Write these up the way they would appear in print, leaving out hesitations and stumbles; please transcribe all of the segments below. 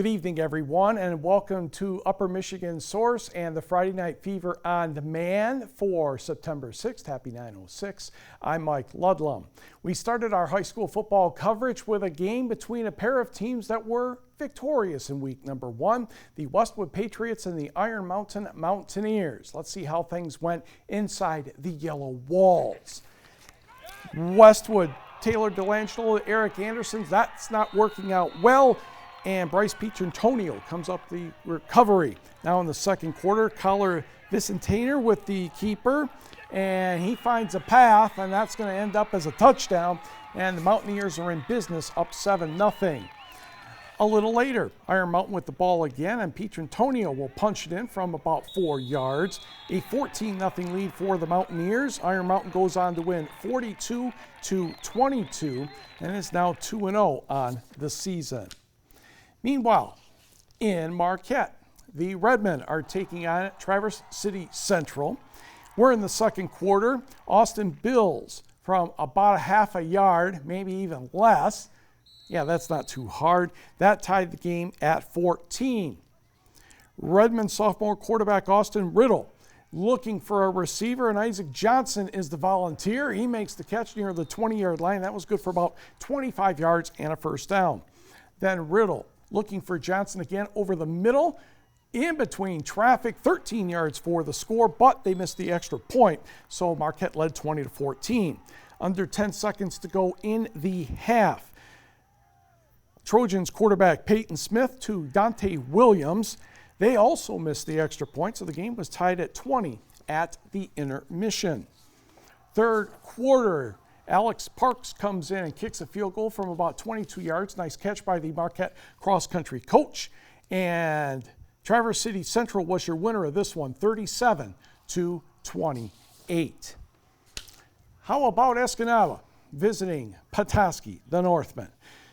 Good evening, everyone, and welcome to Upper Michigan Source and the Friday Night Fever on Demand for September 6th. Happy 9/06. I'm Mike Ludlum. We started our high school football coverage with a game between a pair of teams that were victorious in week number 1, the Westwood Patriots and the Iron Mountain Mountaineers. Let's see how things went inside the yellow walls. Westwood, Taylor Delangelo, Eric Anderson, that's not working out well. And Bryce Pietrantonio comes up the recovery. Now in the second quarter, Collar Vicentainer with the keeper, and he finds a path, and that's going to end up as a touchdown, and the Mountaineers are in business, up 7-0. A little later, Iron Mountain with the ball again, and Pietrantonio will punch it in from about 4 yards. A 14-0 lead for the Mountaineers. Iron Mountain goes on to win 42-22, and is now 2-0 on the season. Meanwhile, in Marquette, the Redmen are taking on Traverse City Central. We're in the second quarter. Austin Bills from about a half a yard, maybe even less. Yeah, that's not too hard. That tied the game at 14. Redmen sophomore quarterback Austin Riddle looking for a receiver, and Isaac Johnson is the volunteer. He makes the catch near the 20-yard line. That was good for about 25 yards and a first down. Then Riddle looking for Johnson again over the middle, in between traffic, 13 yards for the score, but they missed the extra point, so Marquette led 20-14. Under 10 seconds to go in the half. Trojans quarterback Peyton Smith to Dante Williams. They also missed the extra point, so the game was tied at 20 at the intermission. Third quarter, Alex Parks comes in and kicks a field goal from about 22 yards. Nice catch by the Marquette cross-country coach. And Traverse City Central was your winner of this one, 37-28. How about Escanaba visiting Petoskey, the Northmen?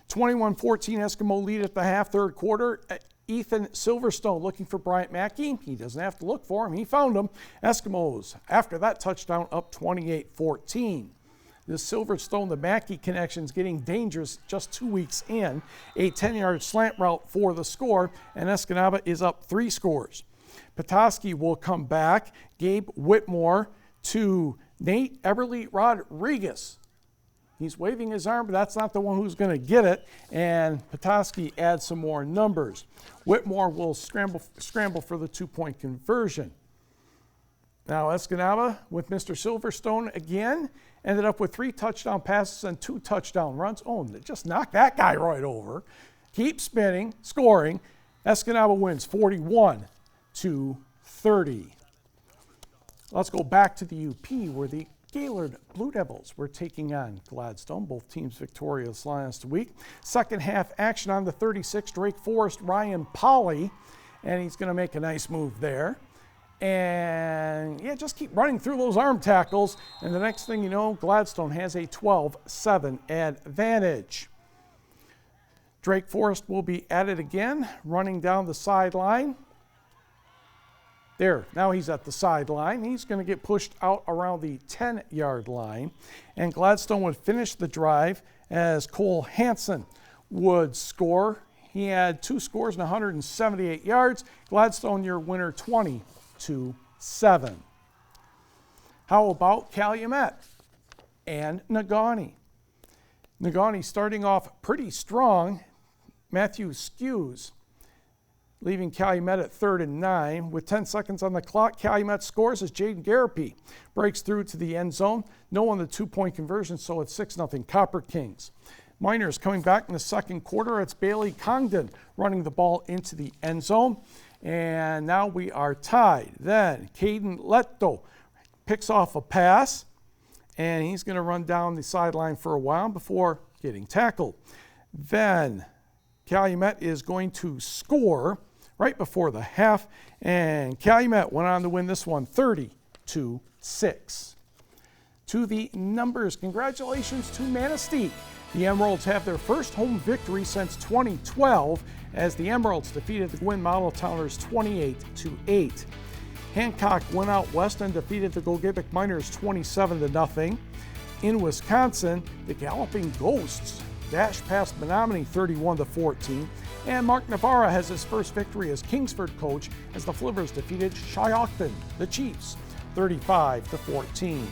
21-14 Eskimo lead at the half, third quarter. Ethan Silverstone looking for Bryant Mackey. He doesn't have to look for him. He found him. Eskimos, after that touchdown, up 28-14. The Silverstone, the Mackey connection's getting dangerous just 2 weeks in. A 10-yard slant route for the score, and Escanaba is up 3 scores. Petoskey will come back. Gabe Whitmore to Nate Everly Rodriguez. He's waving his arm, but that's not the one who's going to get it, and Petoskey adds some more numbers. Whitmore will scramble for the 2-point conversion. Now Escanaba with Mr. Silverstone again, ended up with 3 touchdown passes and 2 touchdown runs. Oh, just knock that guy right over. Keep spinning, scoring. Escanaba wins 41-30. Let's go back to the UP where the Gaylord Blue Devils were taking on Gladstone. Both teams victorious last week. Second half action on the 36, Drake Forest, Ryan Polly, and he's going to make a nice move there. And yeah, just keep running through those arm tackles, and the next thing you know, Gladstone has a 12-7 advantage. Drake Forest will be at it again, running down the sideline. There, now he's at the sideline. He's going to get pushed out around the 10-yard line, and Gladstone would finish the drive as Cole Hansen would score. He had 2 scores and 178 yards. Gladstone, your winner, 20-7. How about Calumet and Negaunee? Negaunee starting off pretty strong. Matthew Skews leaving Calumet at 3rd and 9. With 10 seconds on the clock, Calumet scores as Jaden Garapi breaks through to the end zone. No on the 2-point conversion, so it's 6-0 Copper Kings. Miners coming back in the second quarter. It's Bailey Congdon running the ball into the end zone. And now we are tied. Then Caden Leto picks off a pass, and he's going to run down the sideline for a while before getting tackled. Then Calumet is going to score right before the half, and Calumet went on to win this one 30-6. To the numbers, congratulations to Manistee. The Emeralds have their first home victory since 2012 as the Emeralds defeated the Gwinn Model Towners 28-8. Hancock went out west and defeated the Gogebic Miners 27-0. In Wisconsin, the Galloping Ghosts dashed past Menominee 31-14. And Mark Navarra has his first victory as Kingsford coach as the Flippers defeated Shiocton, the Chiefs, 35-14.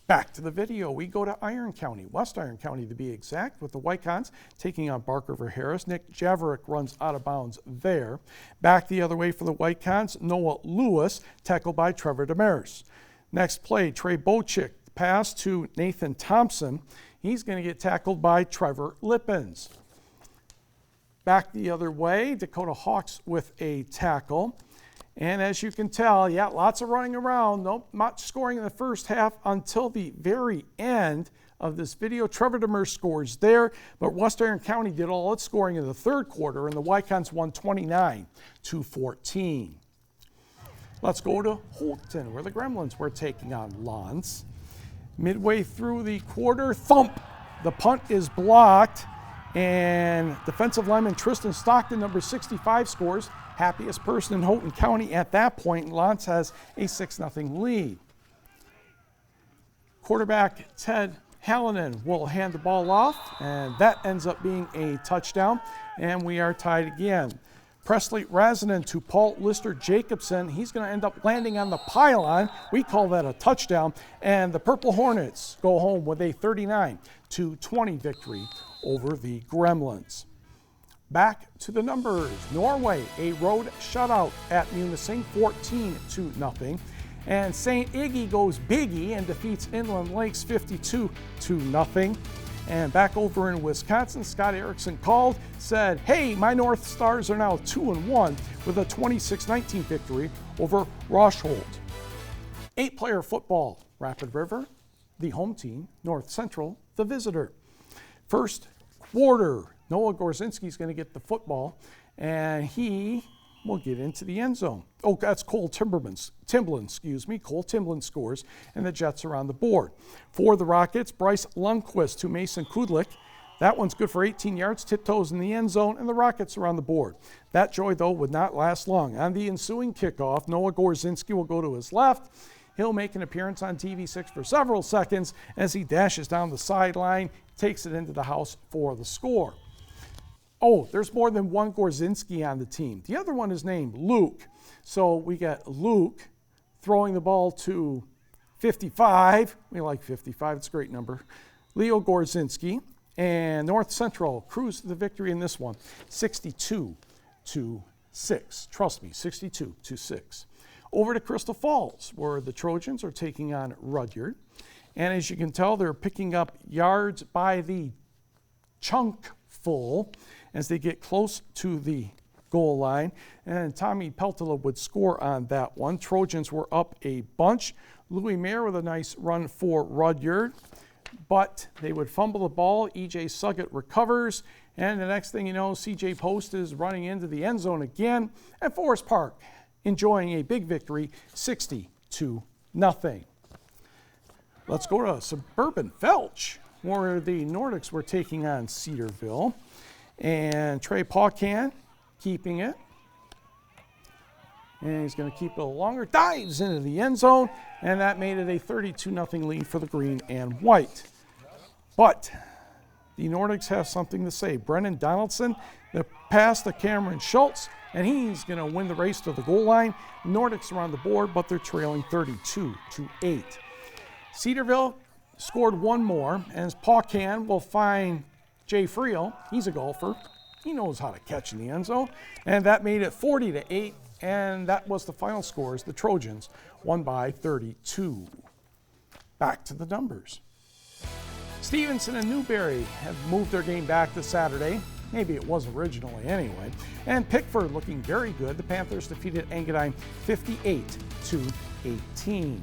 Back to the video, we go to Iron County, West Iron County to be exact, with the Whitecons taking on Bark River Harris. Nick Javerick runs out of bounds there. Back the other way for the Whitecons, Noah Lewis, tackled by Trevor Demers. Next play, Trey Bochick, pass to Nathan Thompson. He's going to get tackled by Trevor Lippens. Back the other way, Dakota Hawks with a tackle. And as you can tell, yeah, lots of running around. Nope, not scoring in the first half until the very end of this video. Trevor Demers scores there, but West Iron County did all its scoring in the third quarter, and the Whitecons won 29-14. Let's go to Holton, where the Gremlins were taking on Lons. Midway through the quarter, thump! The punt is blocked, and defensive lineman Tristan Stockton, number 65, scores. Happiest person in Houghton County at that point. Lons has a 6-0 lead. Quarterback Ted Hallinan will hand the ball off, and that ends up being a touchdown, and we are tied again. Presley Razanen to Paul Lister Jacobson. He's going to end up landing on the pylon. We call that a touchdown, and the Purple Hornets go home with a 39-20 victory over the Gremlins. Back to the numbers. Norway, a road shutout at Munising, 14-0. And St. Iggy goes biggie and defeats Inland Lakes 52-0. And back over in Wisconsin, Scott Erickson called, said, hey, my North Stars are now 2-1 with a 26-19 victory over Rosholt. 8-player football, Rapid River, the home team, North Central, the visitor. First quarter, Noah Gorzinski is going to get the football, and he will get into the end zone. Oh, that's Cole Timblin, Cole Timblin scores, and the Jets are on the board. For the Rockets, Bryce Lundquist to Mason Kudlik. That one's good for 18 yards, tiptoes in the end zone, and the Rockets are on the board. That joy, though, would not last long. On the ensuing kickoff, Noah Gorzinski will go to his left. He'll make an appearance on TV6 for several seconds as he dashes down the sideline, takes it into the house for the score. Oh, there's more than one Gorzinski on the team. The other one is named Luke. So we got Luke throwing the ball to 55. We like 55. It's a great number. Leo Gorzinski. And North Central cruised to the victory in this one, 62-6. Trust me, 62-6. Over to Crystal Falls, where the Trojans are taking on Rudyard. And as you can tell, they're picking up yards by the chunk full as they get close to the goal line. And Tommy Peltola would score on that one. Trojans were up a bunch. Louis Mayer with a nice run for Rudyard, but they would fumble the ball. E.J. Suggett recovers, and the next thing you know, C.J. Post is running into the end zone again, and Forest Park enjoying a big victory, 60-0. Let's go to suburban Felch, where the Nordics were taking on Cedarville. And Trey Paucan keeping it. And he's going to keep it a little longer. Dives into the end zone. And that made it a 32-0 lead for the green and white. But the Nordics have something to say. Brennan Donaldson, the pass to Cameron Schultz, and he's going to win the race to the goal line. Nordics are on the board, but they're trailing 32-8. Cedarville scored one more, and Paucan will find Jay Friel. He's a golfer. He knows how to catch in the end zone. And that made it 40-8, and that was the final scores. The Trojans won by 32. Back to the numbers. Stevenson and Newberry have moved their game back to Saturday. Maybe it was originally anyway. And Pickford looking very good. The Panthers defeated Engadine 58-18.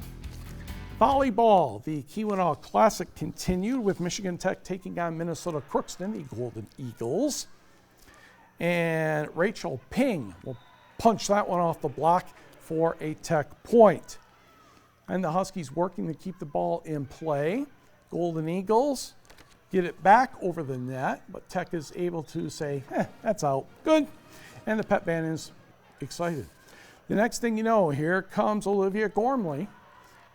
Volleyball, the Keweenaw Classic continued with Michigan Tech taking on Minnesota Crookston, the Golden Eagles. And Rachel Ping will punch that one off the block for a Tech point. And the Huskies working to keep the ball in play. Golden Eagles get it back over the net, but Tech is able to say, that's out. Good. And the pep band is excited. The next thing you know, here comes Olivia Gormley.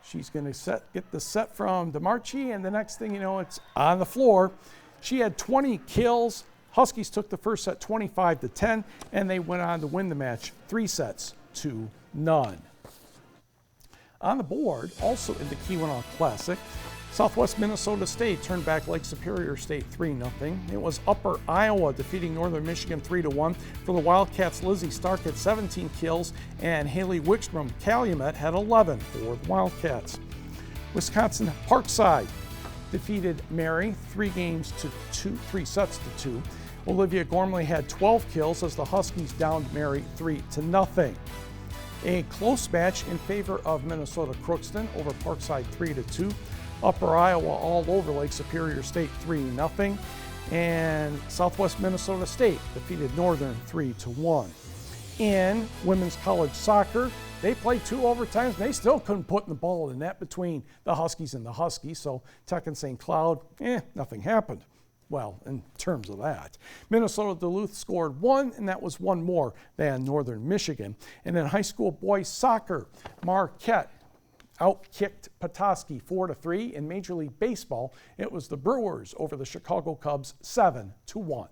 She's going to get the set from DeMarchi, and the next thing you know, it's on the floor. She had 20 kills, Huskies took the first set 25-10, and they went on to win the match 3-0. On the board, also in the Keweenaw Classic, Southwest Minnesota State turned back Lake Superior State 3-0. It was Upper Iowa defeating Northern Michigan 3-1. For the Wildcats, Lizzie Stark had 17 kills, and Haley Wickstrom Calumet had 11 for the Wildcats. Wisconsin Parkside defeated Mary 3 sets to 2. Olivia Gormley had 12 kills as the Huskies downed Mary 3-0. A close match in favor of Minnesota Crookston over Parkside 3-2. Upper Iowa all over Lake Superior State 3-0. And Southwest Minnesota State defeated Northern 3-1. In women's college soccer, they played 2 overtimes, and they still couldn't put the ball in the net between the Huskies and the Huskies. So Tech and St. Cloud, nothing happened. Well, in terms of that. Minnesota Duluth scored 1, and that was 1 more than Northern Michigan. And in high school boys soccer, Marquette outkicked Petoskey 4-3. In Major League Baseball, it was the Brewers over the Chicago Cubs 7-1.